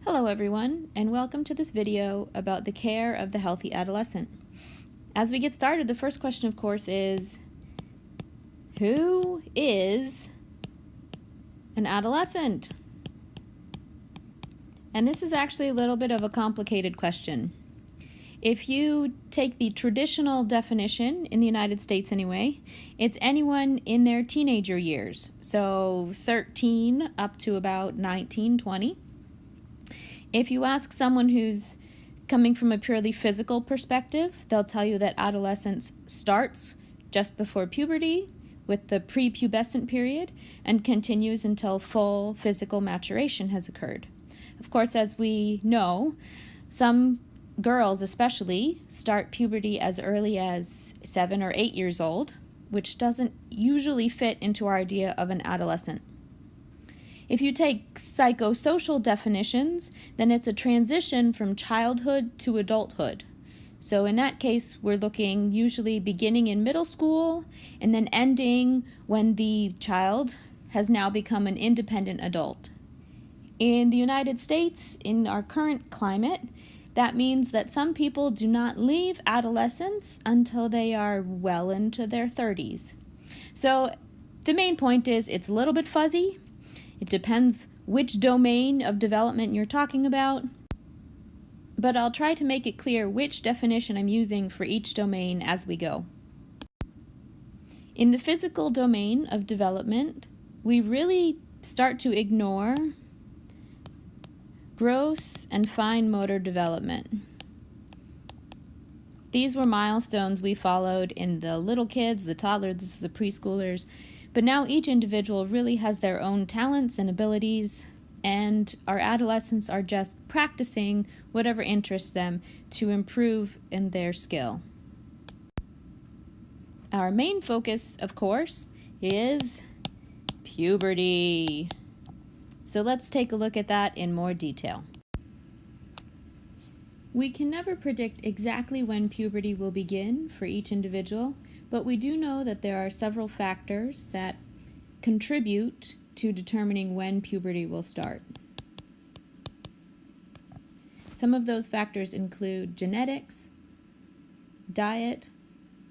Hello everyone, and welcome to this video about the care of the healthy adolescent. As we get started, the first question, of course, is who is an adolescent? And this is actually a little bit of a complicated question. If you take the traditional definition, in the United States anyway, it's anyone in their teenager years, so 13 up to about 19, 20. If you ask someone who's coming from a purely physical perspective, they'll tell you that adolescence starts just before puberty with the prepubescent period and continues until full physical maturation has occurred. Of course, as we know, some girls especially start puberty as early as 7 or 8 years old, which doesn't usually fit into our idea of an adolescent. If you take psychosocial definitions, then it's a transition from childhood to adulthood. So in that case, we're looking usually beginning in middle school and then ending when the child has now become an independent adult. In the United States, in our current climate, that means that some people do not leave adolescence until they are well into their 30s. So the main point is it's a little bit fuzzy. It depends which domain of development you're talking about, but I'll try to make it clear which definition I'm using for each domain as we go. In the physical domain of development, we really start to ignore gross and fine motor development. These were milestones we followed in the little kids, the toddlers, the preschoolers, but now each individual really has their own talents and abilities, and our adolescents are just practicing whatever interests them to improve in their skill. Our main focus, of course, is puberty. So let's take a look at that in more detail. We can never predict exactly when puberty will begin for each individual, but we do know that there are several factors that contribute to determining when puberty will start. Some of those factors include genetics, diet,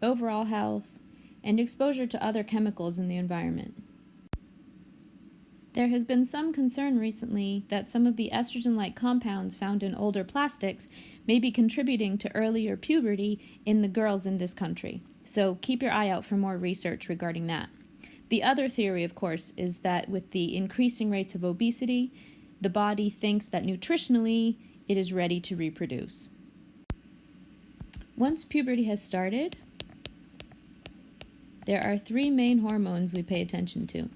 overall health, and exposure to other chemicals in the environment. There has been some concern recently that some of the estrogen-like compounds found in older plastics may be contributing to earlier puberty in the girls in this country. So keep your eye out for more research regarding that. The other theory, of course, is that with the increasing rates of obesity, the body thinks that nutritionally it is ready to reproduce. Once puberty has started, there are 3 main hormones we pay attention to.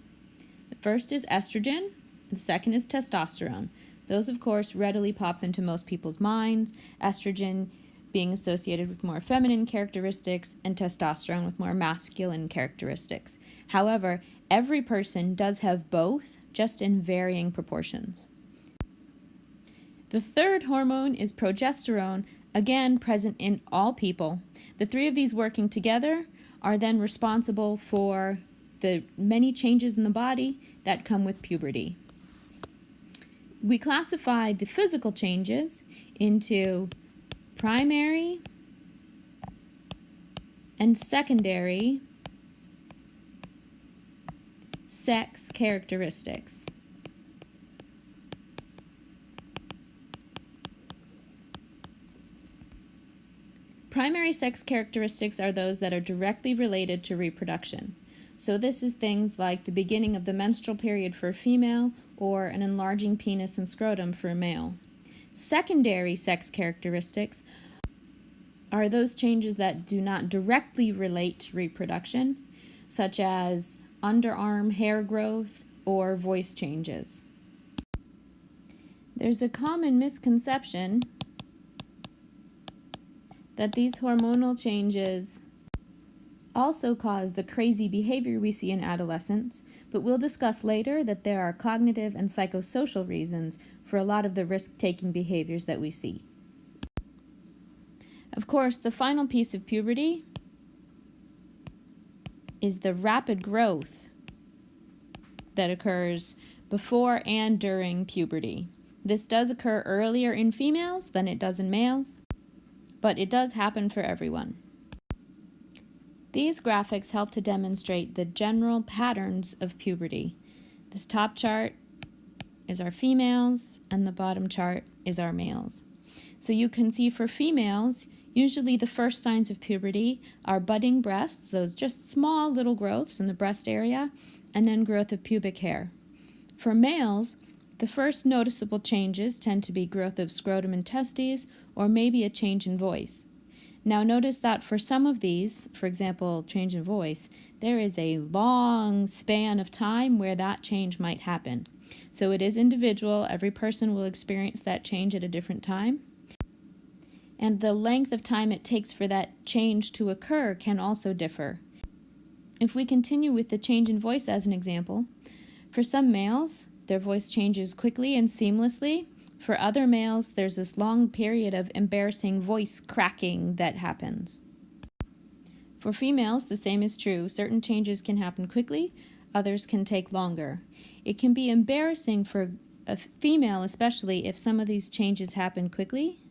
The first is estrogen, and the second is testosterone. Those, of course, readily pop into most people's minds, estrogen being associated with more feminine characteristics and testosterone with more masculine characteristics. However, every person does have both, just in varying proportions. The third hormone is progesterone, again present in all people. The 3 of these working together are then responsible for the many changes in the body that come with puberty. We classify the physical changes into primary and secondary sex characteristics. Primary sex characteristics are those that are directly related to reproduction. So this is things like the beginning of the menstrual period for a female or an enlarging penis and scrotum for a male. Secondary sex characteristics are those changes that do not directly relate to reproduction, such as underarm hair growth or voice changes. There's a common misconception that these hormonal changes also cause the crazy behavior we see in adolescents, but we'll discuss later that there are cognitive and psychosocial reasons for a lot of the risk-taking behaviors that we see. Of course, the final piece of puberty is the rapid growth that occurs before and during puberty. This does occur earlier in females than it does in males, but it does happen for everyone. These graphics help to demonstrate the general patterns of puberty. This top chart is our females, and the bottom chart is our males. So you can see for females, usually the first signs of puberty are budding breasts, those just small little growths in the breast area, and then growth of pubic hair. For males, the first noticeable changes tend to be growth of scrotum and testes, or maybe a change in voice. Now notice that for some of these, for example, change in voice, there is a long span of time where that change might happen. So it is individual. Every person will experience that change at a different time. And the length of time it takes for that change to occur can also differ. If we continue with the change in voice as an example, for some males, their voice changes quickly and seamlessly. For other males, there's this long period of embarrassing voice cracking that happens. For females, the same is true. Certain changes can happen quickly, others can take longer. It can be embarrassing for a female, especially if some of these changes happen quickly,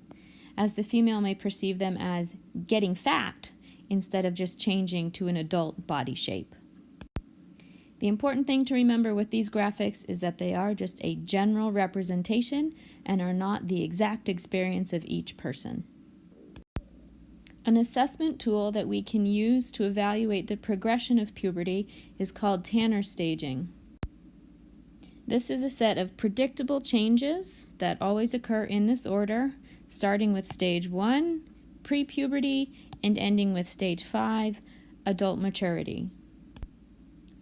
as the female may perceive them as getting fat instead of just changing to an adult body shape. The important thing to remember with these graphics is that they are just a general representation and are not the exact experience of each person. An assessment tool that we can use to evaluate the progression of puberty is called Tanner staging. This is a set of predictable changes that always occur in this order, starting with stage 1, pre-puberty, and ending with stage 5, adult maturity.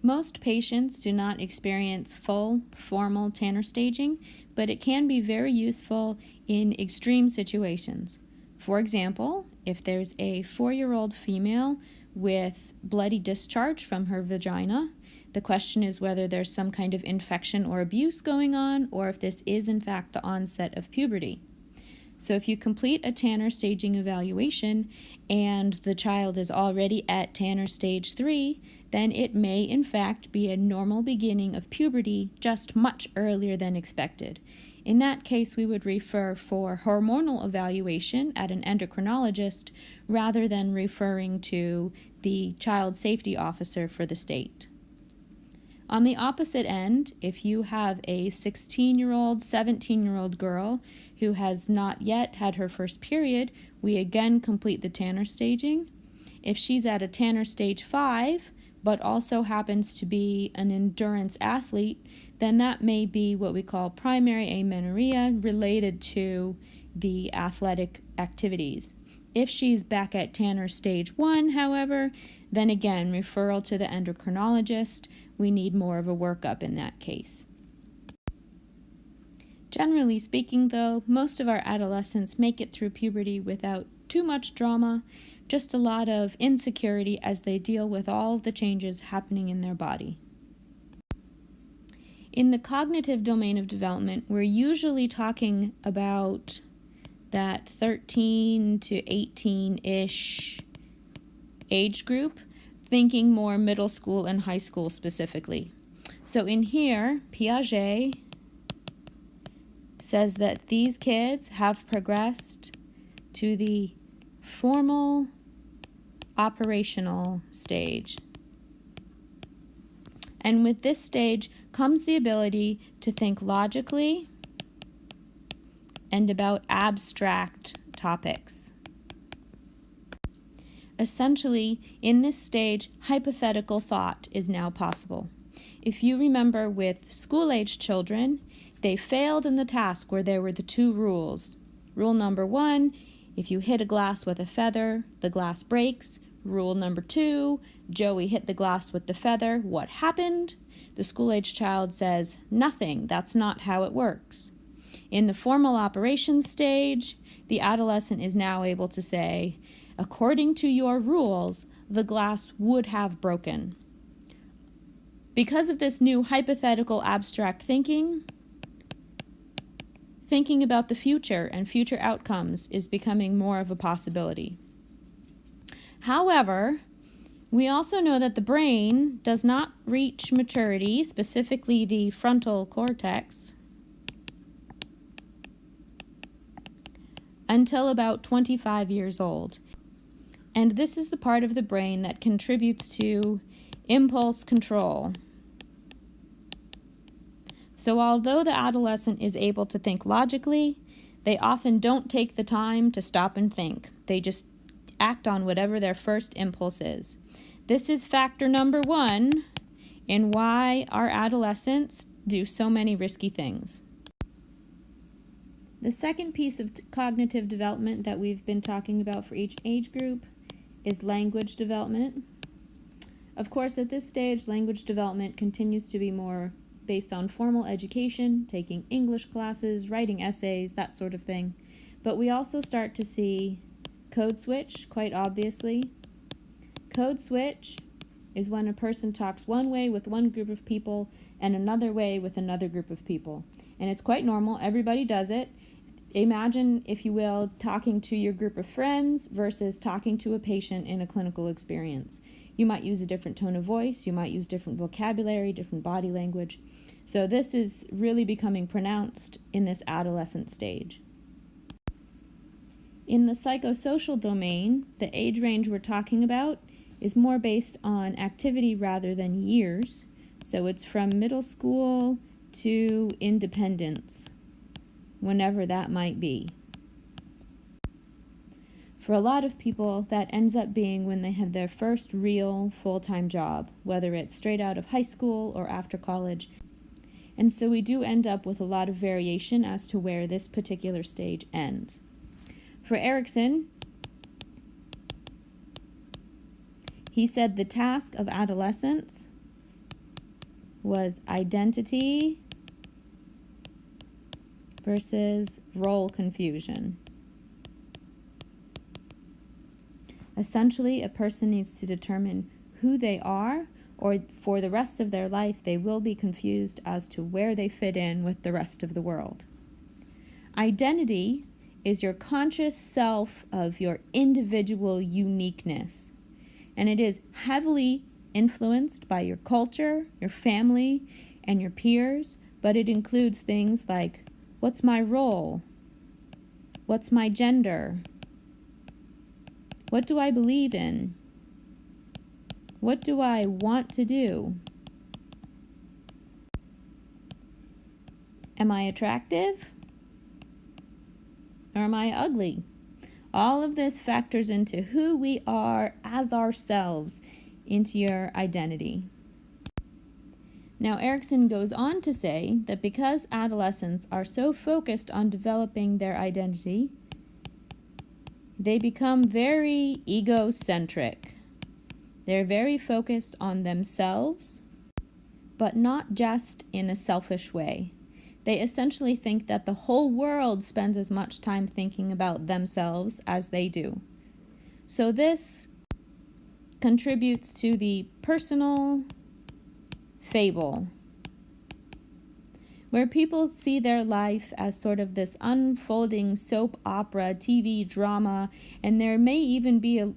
Most patients do not experience full, formal Tanner staging, but it can be very useful in extreme situations. For example, if there's a 4-year-old female with bloody discharge from her vagina, the question is whether there's some kind of infection or abuse going on, or if this is in fact the onset of puberty. So if you complete a Tanner staging evaluation and the child is already at Tanner stage 3, then it may in fact be a normal beginning of puberty just much earlier than expected. In that case, we would refer for hormonal evaluation at an endocrinologist rather than referring to the child safety officer for the state. On the opposite end, if you have a 16-year-old, 17-year-old girl who has not yet had her first period, we again complete the Tanner staging. If she's at a Tanner stage 5, but also happens to be an endurance athlete, then that may be what we call primary amenorrhea related to the athletic activities. If she's back at Tanner stage 1, however, then again, referral to the endocrinologist. We need more of a workup in that case. Generally speaking, though, most of our adolescents make it through puberty without too much drama, just a lot of insecurity as they deal with all of the changes happening in their body. In the cognitive domain of development, we're usually talking about that 13 to 18-ish age group, thinking more middle school and high school specifically. So in here, Piaget says that these kids have progressed to the formal operational stage. And with this stage comes the ability to think logically and about abstract topics. Essentially, in this stage, hypothetical thought is now possible. If you remember with school-age children, they failed in the task where there were the 2 rules. Rule number 1, if you hit a glass with a feather, the glass breaks. Rule number 2, Joey hit the glass with the feather. What happened? The school-age child says, nothing, that's not how it works. In the formal operations stage, the adolescent is now able to say, according to your rules, the glass would have broken. Because of this new hypothetical abstract thinking about the future and future outcomes is becoming more of a possibility. However, we also know that the brain does not reach maturity, specifically the frontal cortex, until about 25 years old. And this is the part of the brain that contributes to impulse control. So although the adolescent is able to think logically, they often don't take the time to stop and think. They just act on whatever their first impulse is. This is factor number 1 in why our adolescents do so many risky things. The second piece of cognitive development that we've been talking about for each age group is language development. Of course, at this stage, language development continues to be more based on formal education, taking English classes, writing essays, that sort of thing. But we also start to see code switch, quite obviously. Code switch is when a person talks one way with one group of people and another way with another group of people. And it's quite normal. Everybody does it. Imagine, if you will, talking to your group of friends versus talking to a patient in a clinical experience. You might use a different tone of voice, you might use different vocabulary, different body language. So this is really becoming pronounced in this adolescent stage. In the psychosocial domain, the age range we're talking about is more based on activity rather than years. So it's from middle school to independence, whenever that might be. For a lot of people, that ends up being when they have their first real full-time job, whether it's straight out of high school or after college. And so we do end up with a lot of variation as to where this particular stage ends. For Erickson, he said the task of adolescence was identity versus role confusion. Essentially, a person needs to determine who they are, or for the rest of their life, they will be confused as to where they fit in with the rest of the world. Identity is your conscious self of your individual uniqueness, and it is heavily influenced by your culture, your family, and your peers, but it includes things like, what's my role? What's my gender? What do I believe in? What do I want to do? Am I attractive? Or am I ugly? All of this factors into who we are as ourselves, into your identity. Now, Erickson goes on to say that because adolescents are so focused on developing their identity, they become very egocentric. They're very focused on themselves, but not just in a selfish way. They essentially think that the whole world spends as much time thinking about themselves as they do. So this contributes to the personal fable, where people see their life as sort of this unfolding soap opera, TV drama, and there may even be an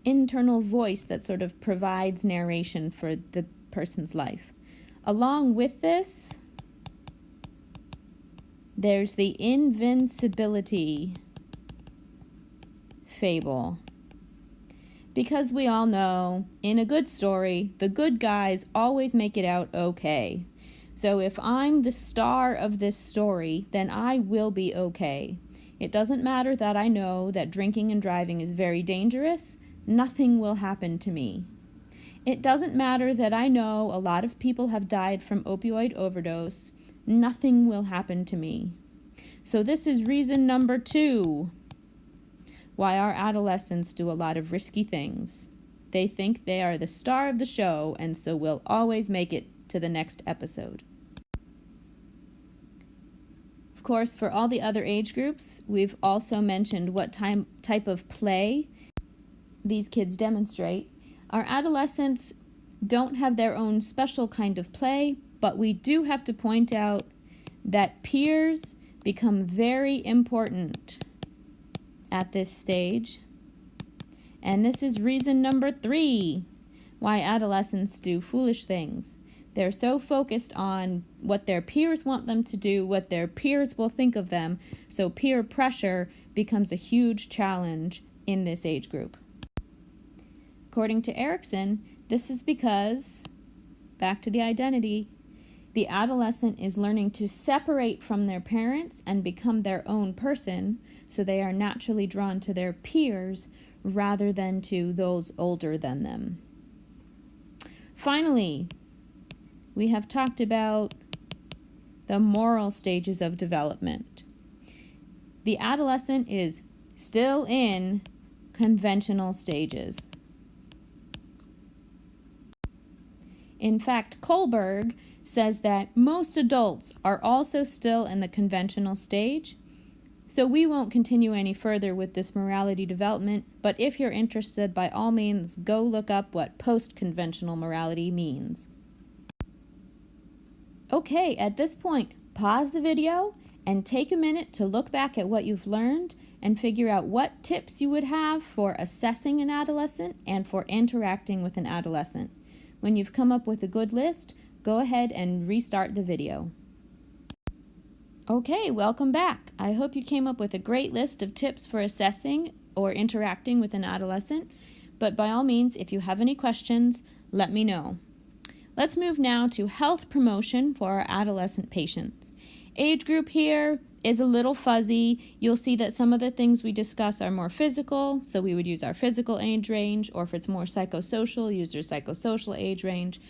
internal voice that sort of provides narration for the person's life. Along with this, there's the invincibility fable. Because we all know, in a good story, the good guys always make it out okay. So if I'm the star of this story, then I will be okay. It doesn't matter that I know that drinking and driving is very dangerous. Nothing will happen to me. It doesn't matter that I know a lot of people have died from opioid overdose. Nothing will happen to me. So this is reason number 2 why our adolescents do a lot of risky things. They think they are the star of the show, and so will always make it to the next episode. Of course, for all the other age groups, we've also mentioned what type of play these kids demonstrate. Our adolescents don't have their own special kind of play, but we do have to point out that peers become very important at this stage. And this is reason number 3 why adolescents do foolish things. They're so focused on what their peers want them to do, what their peers will think of them, so peer pressure becomes a huge challenge in this age group. According to Erickson, this is because, back to the identity, the adolescent is learning to separate from their parents and become their own person, so they are naturally drawn to their peers rather than to those older than them. Finally, we have talked about the moral stages of development. The adolescent is still in conventional stages. In fact, Kohlberg says that most adults are also still in the conventional stage, so we won't continue any further with this morality development, but if you're interested, by all means, go look up what post-conventional morality means. Okay, at this point, pause the video and take a minute to look back at what you've learned and figure out what tips you would have for assessing an adolescent and for interacting with an adolescent. When you've come up with a good list, go ahead and restart the video. Okay, welcome back. I hope you came up with a great list of tips for assessing or interacting with an adolescent, but by all means, if you have any questions, let me know. Let's move now to health promotion for our adolescent patients. Age group here is a little fuzzy. You'll see that some of the things we discuss are more physical, so we would use our physical age range, or if it's more psychosocial, use your psychosocial age range.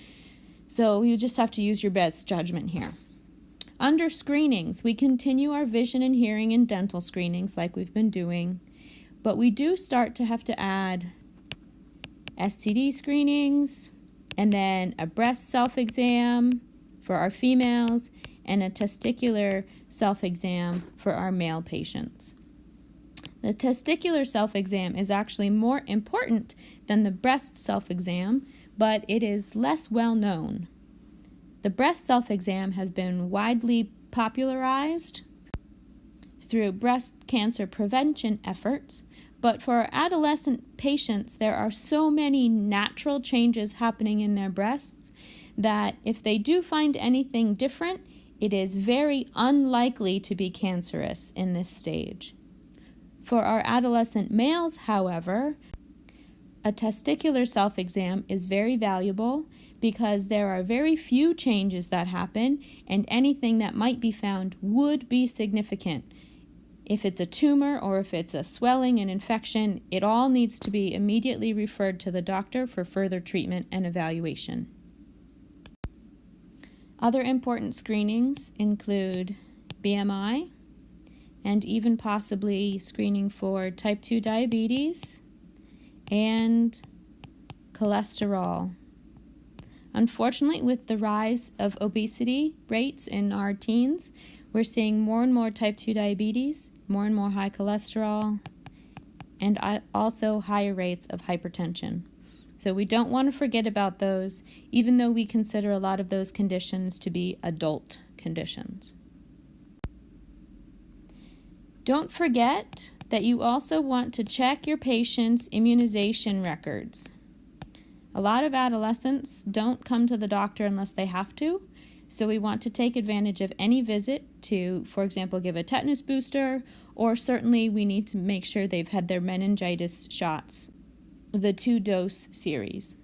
So you just have to use your best judgment here. Under screenings, we continue our vision and hearing and dental screenings like we've been doing, but we do start to have to add STD screenings, and then a breast self-exam for our females, and a testicular self-exam for our male patients. The testicular self-exam is actually more important than the breast self-exam, but it is less well known. The breast self-exam has been widely popularized through breast cancer prevention efforts, but for our adolescent patients, there are so many natural changes happening in their breasts that if they do find anything different, it is very unlikely to be cancerous in this stage. For our adolescent males, however, a testicular self-exam is very valuable because there are very few changes that happen, and anything that might be found would be significant. If it's a tumor or if it's a swelling and infection, it all needs to be immediately referred to the doctor for further treatment and evaluation. Other important screenings include BMI and even possibly screening for type 2 diabetes and cholesterol. Unfortunately, with the rise of obesity rates in our teens, we're seeing more and more type 2 diabetes, more and more high cholesterol, and also higher rates of hypertension. So we don't want to forget about those, even though we consider a lot of those conditions to be adult conditions. Don't forget that you also want to check your patient's immunization records. A lot of adolescents don't come to the doctor unless they have to, so we want to take advantage of any visit to, for example, give a tetanus booster, or certainly we need to make sure they've had their meningitis shots, the 2-dose series.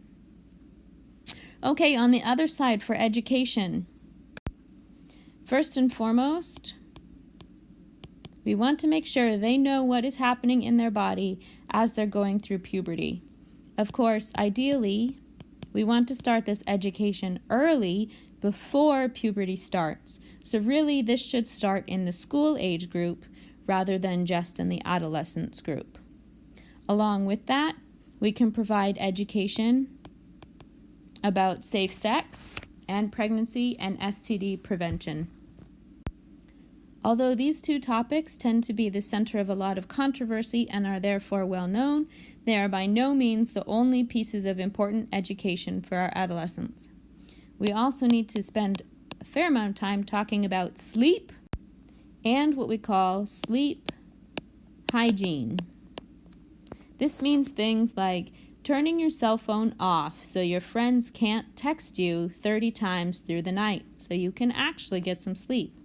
Okay, on the other side for education, first and foremost, we want to make sure they know what is happening in their body as they're going through puberty. Of course, ideally, we want to start this education early before puberty starts. So really, this should start in the school age group rather than just in the adolescence group. Along with that, we can provide education about safe sex and pregnancy and STD prevention. Although these two topics tend to be the center of a lot of controversy and are therefore well known, they are by no means the only pieces of important education for our adolescents. We also need to spend a fair amount of time talking about sleep and what we call sleep hygiene. This means things like Turning your cell phone off so your friends can't text you 30 times through the night so you can actually get some sleep.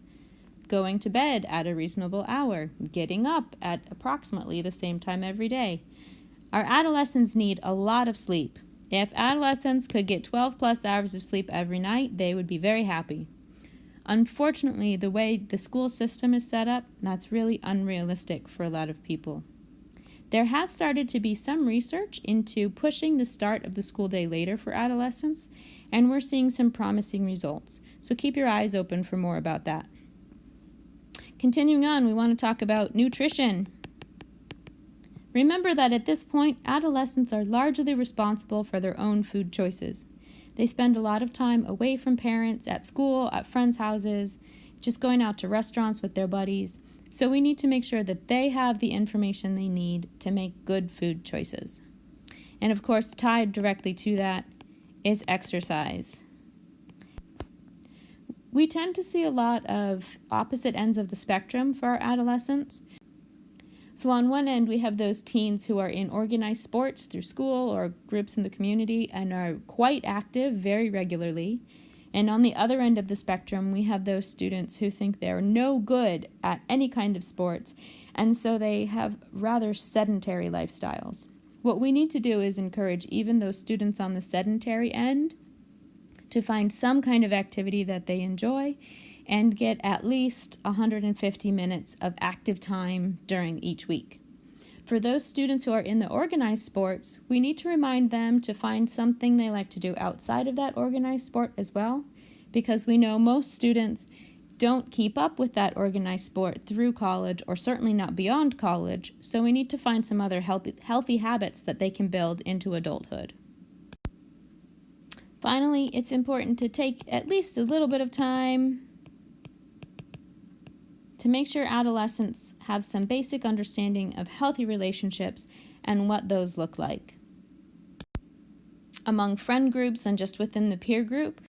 Going to bed at a reasonable hour. Getting up at approximately the same time every day. Our adolescents need a lot of sleep. If adolescents could get 12 plus hours of sleep every night, they would be very happy. Unfortunately, the way the school system is set up, that's really unrealistic for a lot of people. There has started to be some research into pushing the start of the school day later for adolescents, and we're seeing some promising results. So keep your eyes open for more about that. Continuing on, we want to talk about nutrition. Remember that at this point, adolescents are largely responsible for their own food choices. They spend a lot of time away from parents, at school, at friends' houses, just going out to restaurants with their buddies. So we need to make sure that they have the information they need to make good food choices. And of course, tied directly to that is exercise. We tend to see a lot of opposite ends of the spectrum for our adolescents. So on one end, we have those teens who are in organized sports through school or groups in the community and are quite active very regularly. And on the other end of the spectrum, we have those students who think they're no good at any kind of sports, and so they have rather sedentary lifestyles. What we need to do is encourage even those students on the sedentary end to find some kind of activity that they enjoy and get at least 150 minutes of active time during each week. For those students who are in the organized sports, we need to remind them to find something they like to do outside of that organized sport as well, because we know most students don't keep up with that organized sport through college, or certainly not beyond college, so we need to find some other healthy habits that they can build into adulthood. Finally, it's important to take at least a little bit of time to make sure adolescents have some basic understanding of healthy relationships and what those look like. Among friend groups and just within the peer group,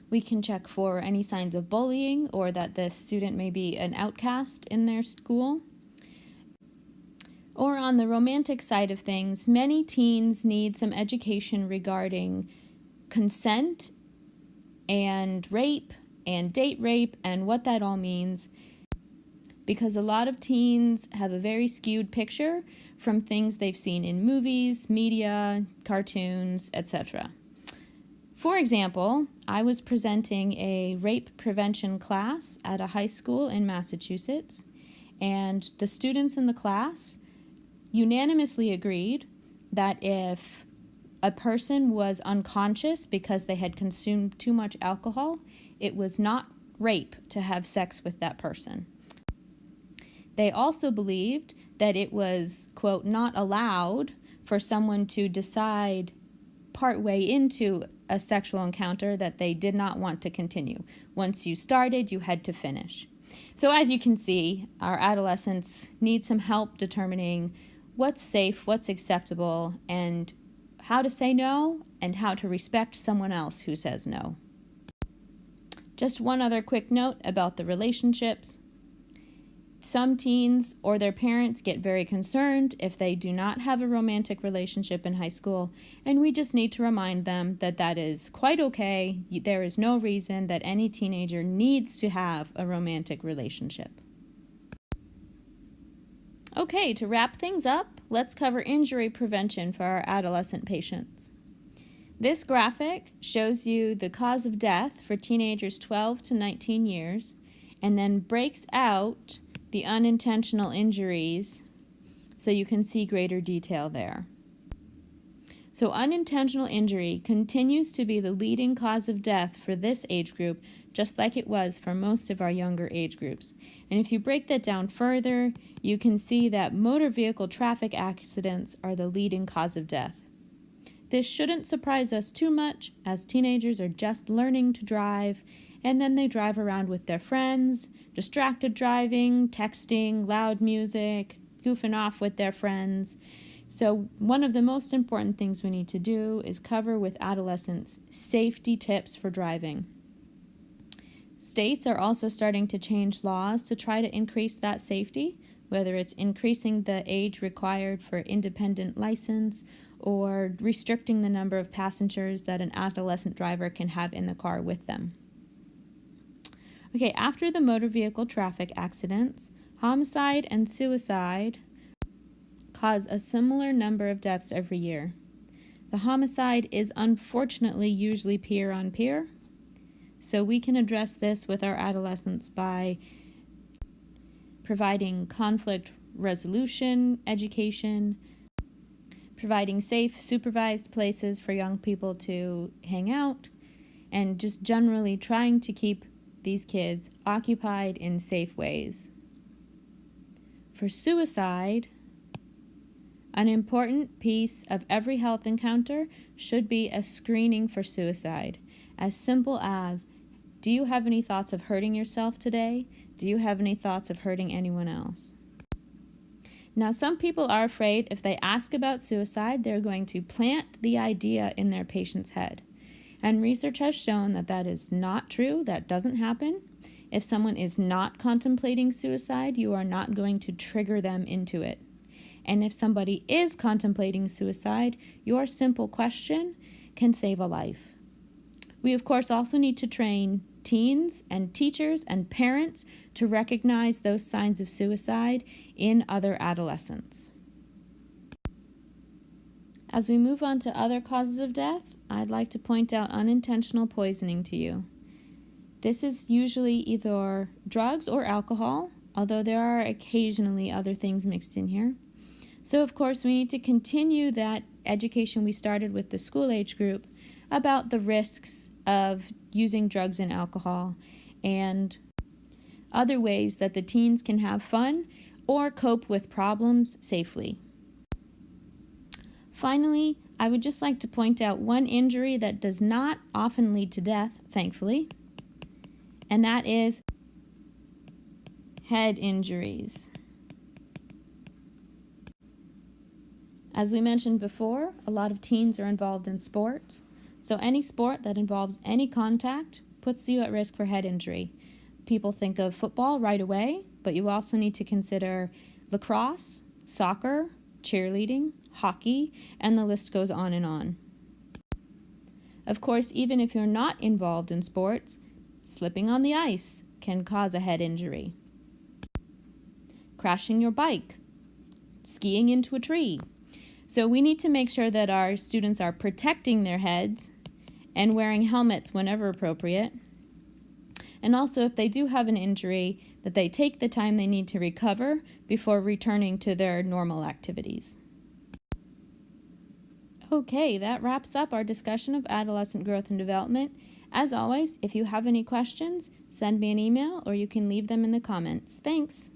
we can check for any signs of bullying or that the student may be an outcast in their school. Or on the romantic side of things, many teens need some education regarding consent and rape and date rape and what that all means, because a lot of teens have a very skewed picture from things they've seen in movies, media, cartoons, etc. For example, I was presenting a rape prevention class at a high school in Massachusetts, and the students in the class unanimously agreed that if a person was unconscious because they had consumed too much alcohol, it was not rape to have sex with that person. They also believed that it was, quote, not allowed for someone to decide partway into a sexual encounter that they did not want to continue. Once you started, you had to finish. So as you can see, our adolescents need some help determining what's safe, what's acceptable, and how to say no, and how to respect someone else who says no. Just one other quick note about the relationships. Some teens or their parents get very concerned if they do not have a romantic relationship in high school, and we just need to remind them that that is quite okay. There is no reason that any teenager needs to have a romantic relationship. Okay, to wrap things up, let's cover injury prevention for our adolescent patients. This graphic shows you the cause of death for teenagers 12 to 19 years, and then breaks out the unintentional injuries so you can see greater detail there. So unintentional injury continues to be the leading cause of death for this age group, just like it was for most of our younger age groups. And if you break that down further, you can see that motor vehicle traffic accidents are the leading cause of death. This shouldn't surprise us too much, as teenagers are just learning to drive, and then they drive around with their friends, distracted driving, texting, loud music, goofing off with their friends. So one of the most important things we need to do is cover with adolescents safety tips for driving. States are also starting to change laws to try to increase that safety, whether it's increasing the age required for independent license or restricting the number of passengers that an adolescent driver can have in the car with them. Okay, after the motor vehicle traffic accidents, homicide and suicide cause a similar number of deaths every year. The homicide is unfortunately usually peer on peer, so we can address this with our adolescents by providing conflict resolution education, providing safe, supervised places for young people to hang out, and just generally trying to keep these kids occupied in safe ways. For suicide, an important piece of every health encounter should be a screening for suicide, as simple as, do you have any thoughts of hurting yourself today? Do you have any thoughts of hurting anyone else? Now, some people are afraid if they ask about suicide, they're going to plant the idea in their patient's head. And research has shown that that is not true. That doesn't happen. If someone is not contemplating suicide, you are not going to trigger them into it. And if somebody is contemplating suicide, your simple question can save a life. We, of course, also need to train teens and teachers and parents to recognize those signs of suicide in other adolescents. As we move on to other causes of death, I'd like to point out unintentional poisoning to you. This is usually either drugs or alcohol, although there are occasionally other things mixed in here. So, of course, we need to continue that education we started with the school age group about the risks of using drugs and alcohol and other ways that the teens can have fun or cope with problems safely. Finally, I would just like to point out one injury that does not often lead to death, thankfully, and that is head injuries. As we mentioned before, a lot of teens are involved in sports, so any sport that involves any contact puts you at risk for head injury. People think of football right away, but you also need to consider lacrosse, soccer, cheerleading, hockey, and the list goes on and on. Of course, even if you're not involved in sports, slipping on the ice can cause a head injury. Crashing your bike, skiing into a tree. So we need to make sure that our students are protecting their heads and wearing helmets whenever appropriate. And also, if they do have an injury, that they take the time they need to recover before returning to their normal activities. Okay, that wraps up our discussion of adolescent growth and development. As always, if you have any questions, send me an email or you can leave them in the comments. Thanks.